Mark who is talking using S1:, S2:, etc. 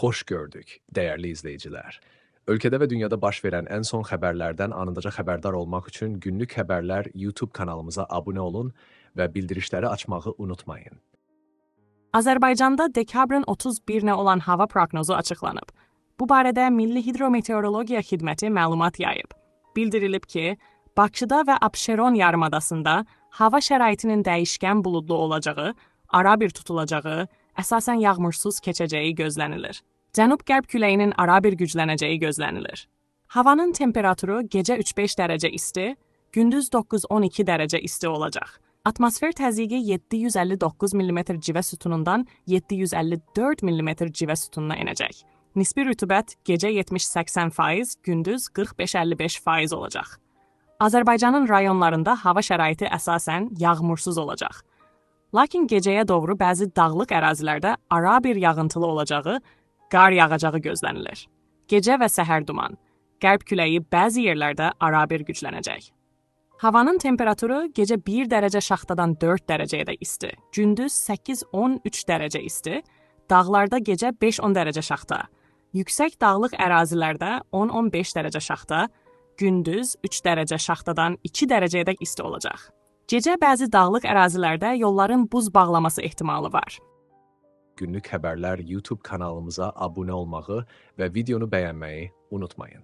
S1: Hoş gördük, değerli izleyiciler. Ülkede ve dünyada baş verən ən son xəbərlərdən anındaca xəbərdar olmaq üçün Günlük Xəbərlər YouTube kanalımıza abunə olun və bildirişləri açmağı unutmayın.
S2: Azərbaycanda dekabrın 31-nə olan hava proqnozu açıqlanıb. Bu barədə Milli Hidrometeorologiya Xidməti məlumat yayıb. Bildirilib ki, Bakıda və Abşeron yarımadasında hava şəraitinin dəyişkən buludlu olacağı, arabir tutulacağı, əsasən yağmursuz keçəcəyi gözlənilir. Cənub-qərb küləyinin arabir güclənəcəyi gözlənilir. Havanın temperaturu gecə 3-5 dərəcə isti, gündüz 9-12 dərəcə isti olacaq. Atmosfer təzyiqi 759 mm civə sütunundan 754 mm civə sütununa enəcək. Nisbi rütubət gecə 70-80%, gündüz 45-55% olacaq. Azərbaycanın rayonlarında hava şəraiti əsasən yağmursuz olacaq. Lakin gecəyə doğru bəzi dağlıq ərazilərdə arabir yağıntılı olacağı, qar yağacağı gözlənilir. Gecə və səhər duman, qərb küləyi bəzi yerlərdə arabir güclənəcək. Havanın temperaturu gecə 1 dərəcə şaxtadan 4 dərəcəyə də isti, gündüz 8-13 dərəcə isti, dağlarda gecə 5-10 dərəcə şaxta, yüksək dağlıq ərazilərdə 10-15 dərəcə şaxta, gündüz 3 dərəcə şaxtadan 2 dərəcəyə də isti olacaq. Gecə bəzi dağlıq ərazilərdə yolların buz bağlaması ehtimalı var.
S1: Günlük Xəbərlər YouTube kanalımıza abunə olmağı və videonu bəyənməyi unutmayın.